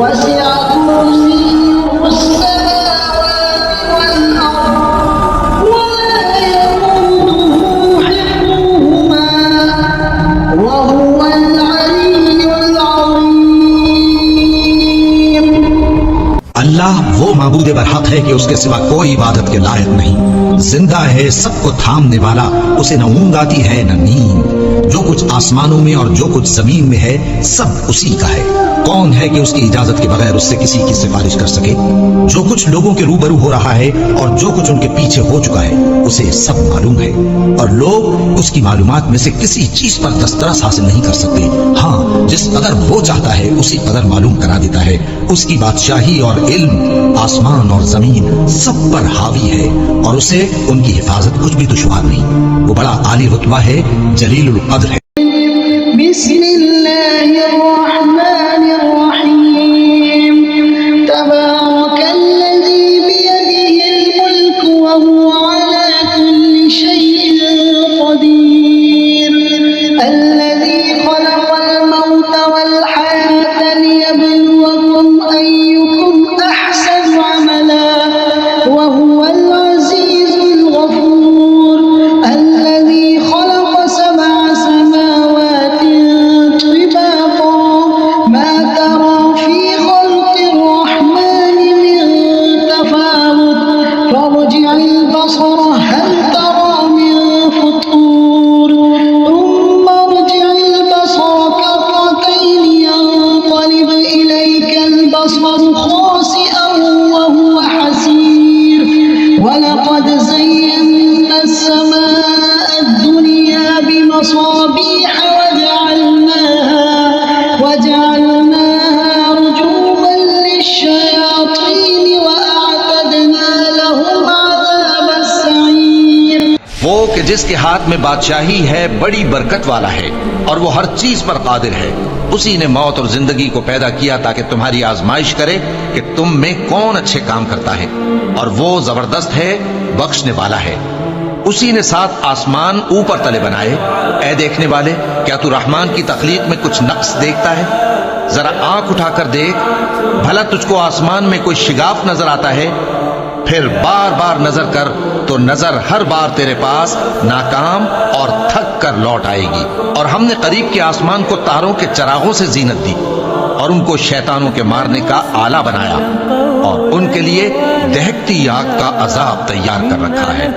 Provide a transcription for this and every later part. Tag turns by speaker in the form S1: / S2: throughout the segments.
S1: وسع كرسيه السماوات والأرض ولا يئوده حفظهما وهو العلي العظيم।
S2: अल्लाह वो माबूद बरहक है कि उसके सिवा कोई इबादत के लायक नहीं। जिंदा है, सबको थामने वाला, उसे न ऊंग आती है न नींद। जो कुछ आसमानों में और जो कुछ जमीन में है सब उसी का है। कौन है कि उसकी इजाजत के बगैर उससे किसी की सिफारिश कर सके। जो कुछ लोगों के रूबरू हो रहा है और जो कुछ उनके पीछे हो चुका है उसे सब मालूम है, और लोग उसकी मालूमात में से किसी चीज पर दस्तरस हासिल नहीं कर सकते। हाँ, जिस कदर वो चाहता है उसी कदर मालूम करा देता है। उसकी बादशाही और इल्म आसमान और जमीन सब पर हावी है, और उसे उनकी हिफाजत कुछ भी दुश्वार नहीं। वो बड़ा आली रुतबा है, जलीलुल कद्र है।
S1: बिस्मिल्लाहिर्रहमानिर्रहीम तबारकल्लज़ी बियदिहिल मुल्क व हुवा अला कुल्ली शैइन क़दीर अल्लज़ी ख़लक़ल मौत वल हयात लियब्लुवकुम अय्युकुम अहसनु अमला व हुवल अज़ीज़ुल गफ़ूर अल्लज़ी ख़लक़ सब'a समावातिन तिबाक़ा मा तरा फ़ी ख़ल्क़िर रहमानि मिन तफ़ावुत फ़ारजि'ल बसर हल तरा मिन फ़ुतूर थुम्मा अर्जि'ल बसर कर्रतैन यंक़लिब इलैकल बसर ख़ासि'अन व हुवा हसीर वलक़द ज़य्यन्ना السماء الدنيا بمصابيح وجعلناها رجوما للشياطين وأعتدنا لهم عذاب السعير।
S2: वो कि जिसके हाथ में बादशाही है बड़ी बरकत वाला है और वो हर चीज पर कादिर है। उसी ने मौत और जिंदगी को पैदा किया ताकि तुम्हारी आजमाइश करे कि तुम में कौन अच्छे काम करता है, और वो जबरदस्त है, बख्शने वाला है। उसी ने 7 आसमान ऊपर तले बनाए। ऐ देखने वाले, क्या तू रहमान की तख्लीक में कुछ नक्स देखता है? जरा आंख उठाकर देख, भला तुझको आसमान में कोई शिगाफ नजर आता है? फिर बार बार नजर कर तो नजर हर बार तेरे पास नाकाम और थक कर लौट आएगी। और हमने करीब के आसमान को तारों के चरागों से जीनत दी और उनको शैतानों के मारने का आला बनाया, और उनके लिए दहकती आग का अजाब तैयार कर रखा है।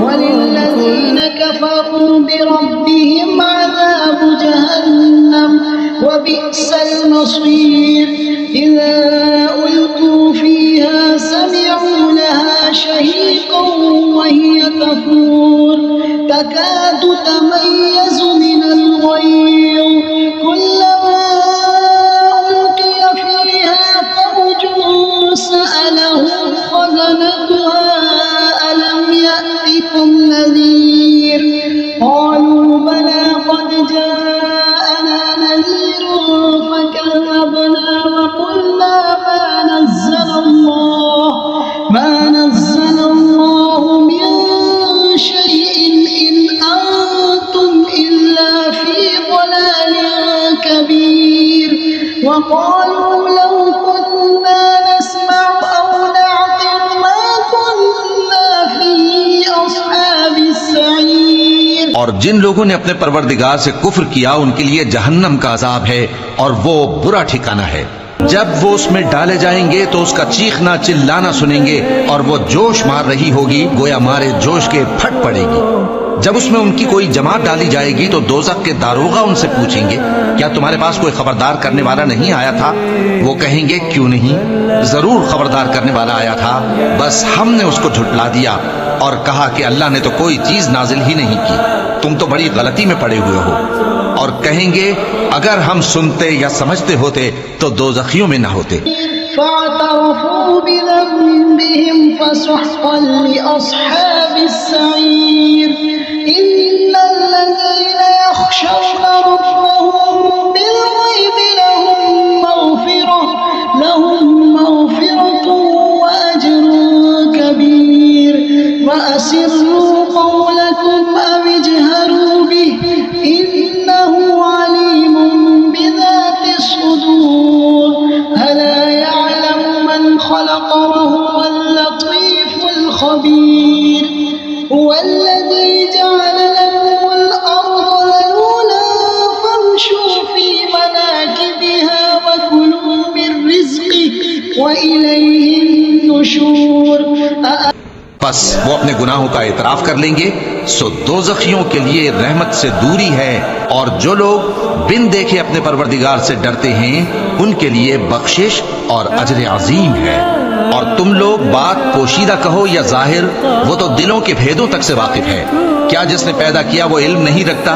S1: वलिल्लज़ीन कफ़रू बिरब्बिहिम अज़ाब जहन्नम व बि'सल मसीर इज़ा उल्क़ू फ़ीहा समि'ू लहा शहीक़न व हिय तफ़ूर तकादु तमय्यज़ु मिनल ग़यज़ कुल्लमा उल्क़िय फ़ीहा फ़ौजुन सअलहुम ख़ज़नतुहा अलम यअतिकुम नज़ीर क़ालू बला क़द जाअना नज़ीर फकज़्ज़बना व क़ुलना मा नज़्ज़लल्लाहु मिन शैइन इन अंतुम इल्ला फ़ी ضलालिन कबीर व क़ालू लौ कुन्ना नस्मअु औ नअक़िलु मा कुन्ना फ़ी अस्हाबिस सईर।
S2: और जिन लोगों ने अपने परवरदिगार से कुफ्र किया उनके लिए जहन्नम का अजाब है, और वो बुरा ठिकाना है। जब वो उसमें डाले जाएंगे तो उसका चीखना चिल्लाना सुनेंगे, और वो जोश मार रही होगी गोया मारे जोश के फट पड़ेगी। जब उसमें उनकी कोई जमात डाली जाएगी तो दोज़ख के दारोगा उनसे पूछेंगे, क्या तुम्हारे पास कोई खबरदार करने वाला नहीं आया था? वो कहेंगे, क्यों नहीं, जरूर खबरदार करने वाला आया था, बस हमने उसको झुटला दिया और कहा कि अल्लाह ने तो कोई चीज नाजिल ही नहीं की, तुम तो बड़ी गलती में पड़े हुए हो। और कहेंगे, अगर हम सुनते या समझते होते तो दोज़खियों में ना होते।
S1: फ़अतरफ़ू बिज़ंबिहिम फ़सुहक़न लिअस्हाबिस सईर इन्नल्लज़ीन यख़शौन रब्बहुम बिल-ग़ैबि लहुम मग़फ़िरतुन व अज्रुन कबीर व असिर्रू क़ौलकुम अव इजहरू बिहि इन्नहु अलीमुन बिज़ातिस सुदूर अला
S2: बस वो अपने गुनाहों का इतराफ कर लेंगे, सो दोज़खियों के लिए रहमत से दूरी है। और जो लोग बिन देखे अपने परवरदिगार से डरते हैं उनके लिए बख्शिश और अजर अजीम है। और तुम लोग बात पोशीदा कहो या जाहिर, वो तो दिलों के भेदों तक से वाकिफ है। क्या जिसने पैदा किया वो इल्म नहीं रखता?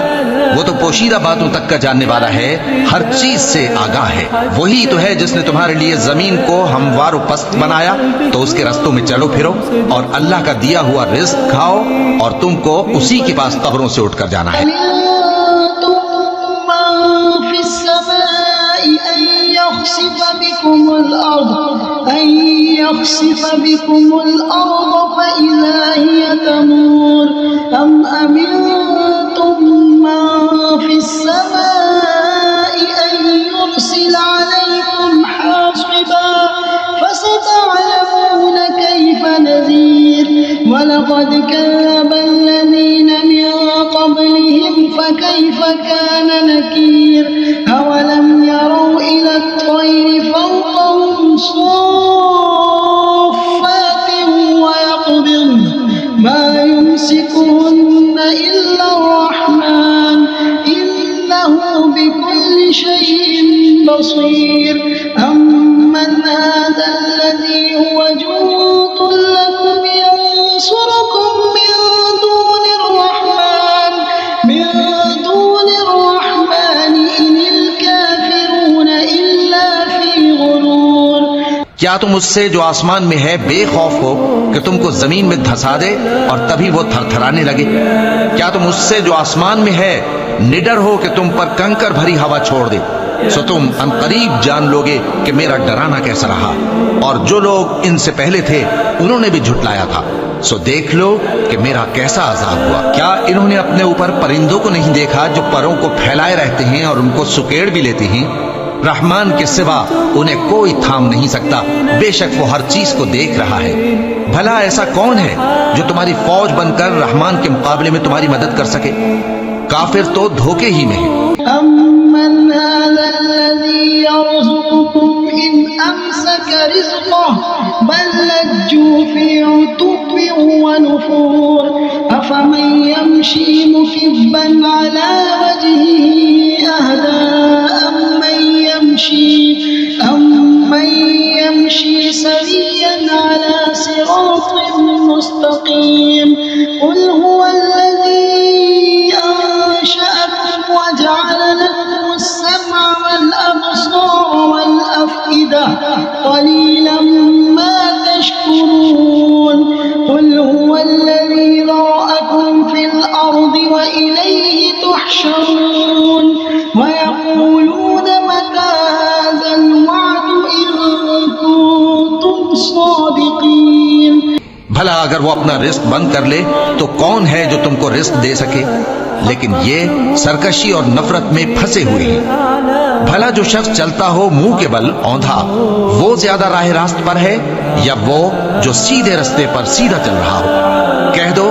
S2: वो तो पोशीदा बातों तक का जानने वाला है, हर चीज से आगाह है। वही तो है जिसने तुम्हारे लिए जमीन को हमवार पस्त बनाया, तो उसके रस्तों में चलो फिरो और अल्लाह का दिया हुआ रिज्क खाओ, और तुमको उसी के पास कब्रों से उठकर जाना है।
S1: वलक़द कज़्ज़ब अल्लज़ीन मिन क़ब्लिहिम फ़कैफ़ कान नकीर अवलम यरौ इला त्तयरि फ़ौक़हुम सफ़्फ़ातिन वयक़बिضन मा युमसिकुहुन्न इल्ला अर्रहमान इन्नहु बिकुल्लि शैइन बसीर अम्मन हाज़ा अल्लज़ी हुवा जुन्दुन लकुम ينصركم من دون الرحمن إن الكافرون إلا في غرور।
S2: क्या तुम उससे जो आसमान में है बेखौफ हो कि तुमको जमीन में धंसा दे और तभी वो थरथराने लगे? क्या तुम उससे जो आसमान में है निडर हो कि तुम पर कंकर भरी हवा छोड़ दे? सो तुम अनकरीब जान लोगे कि मेरा डराना कैसा रहा। और जो लोग इनसे पहले थे उन्होंने भी झुटलाया था, सो देख लो कि मेरा कैसा अजाब हुआ। क्या इन्होंने अपने ऊपर परिंदों को नहीं देखा जो परों को फैलाए रहते हैं और उनको सुकेड़ भी लेते हैं? रहमान के सिवा उन्हें कोई थाम नहीं सकता, बेशक वो हर चीज को देख रहा है। भला ऐसा कौन है जो तुम्हारी फौज बनकर रहमान के मुकाबले में तुम्हारी मदद कर सके? काफिर तो धोखे ही में है।
S1: अम्मन हाज़ा अल्लज़ी यरज़ुकुकुम इन अमसक रिज़्क़हु बल लज्जू फ़ी उतुव्विन व नुफ़ूर अफ़मन यमशी मुकिब्बन अला वजहिही अहदा अम्मन यमशी सविय्यन अला सिरातिन मुस्तक़ीम क़ुल हुवल्लज़ी وجعل لكم السمع والأبصار والأفئدة قليلا ما تشكرون قل هو الذي ذرأكم في الأرض وإليه تحشرون ويقولون متى هذا الوعد إن كنتم صادقين।
S2: भला अगर वो अपना रिस्क बंद कर ले तो कौन है जो तुमको रिस्क दे सके? लेकिन ये सरकशी और नफरत में फंसे हुए हैं। भला जो शख्स चलता हो मुंह के बल औंधा, वो ज्यादा राह रास्त पर है या वो जो सीधे रास्ते पर सीधा चल रहा हो? कह दो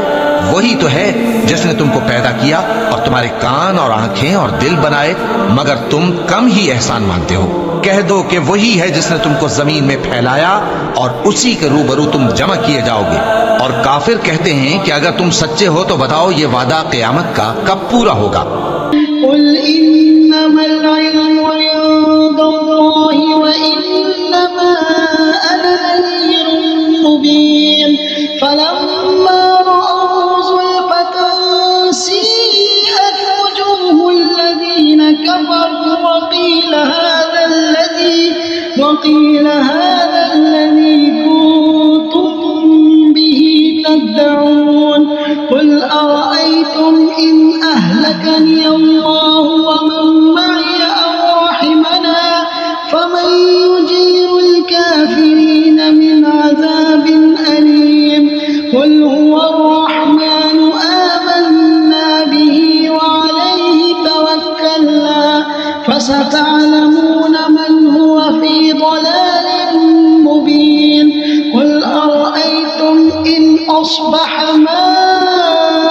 S2: वही तो है जिसने तुमको पैदा किया और तुम्हारे कान और आंखें और दिल बनाए, मगर तुम कम ही एहसान मानते हो। कह दो कि वही है जिसने तुमको जमीन में फैलाया और उसी के रूबरू तुम जमा किए जाओगे। और काफिर कहते हैं कि अगर तुम सच्चे हो तो बताओ ये वादा क़यामत का कब पूरा होगा?
S1: कुल इन्नमल इल्मु इंदल्लाहि व इन्नमा अना नज़ीरुम मुबीन फलम्मा रअऊ ज़ुल्फ़तन सीअत वुजूहुल लज़ीना कफ़रू वक़ील हाज़ा الذي كنتم به تدعون قل أرأيتم إن أهلكني الله ومن معي أو رحمنا فمن يجير الكافرين من عذاب أليم قل هو الرحمن آمنا به وعليه توكلنا فستعلمون من هو في ضلال مبين قل أرأيتم إن أصبح ماؤكم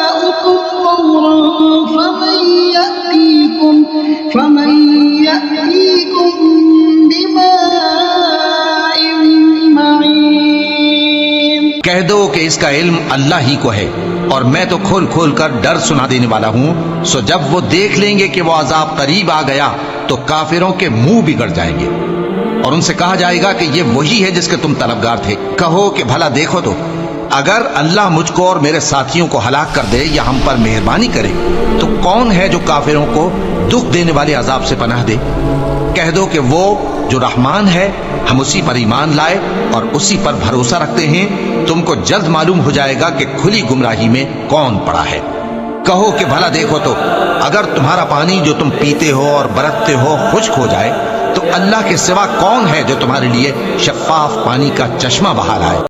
S2: कह दो कि इसका इल्म अल्लाह ही को है और मैं तो खोल खोल कर डर सुना देने वाला हूं। सो जब वो देख लेंगे कि वो अजाब करीब आ गया तो काफिरों के मुंह बिगड़ जाएंगे और उनसे कहा जाएगा कि ये वही है जिसके तुम तलबगार थे। कहो कि भला देखो तो, अगर अल्लाह मुझको और मेरे साथियों को हलाक कर दे या हम पर मेहरबानी करे तो कौन है जो काफिरों को दुख देने वाले अजाब से पनाह दे। कह दो कि वो जो रहमान है, हम उसी पर ईमान लाए और उसी पर भरोसा रखते हैं। तुमको जल्द मालूम हो जाएगा कि खुली गुमराही में कौन पड़ा है। कहो कि भला देखो तो, अगर तुम्हारा पानी जो तुम पीते हो और बरतते हो खुश्क हो जाए तो अल्लाह के सिवा कौन है जो तुम्हारे लिए शफाफ पानी का चश्मा बहा लाए।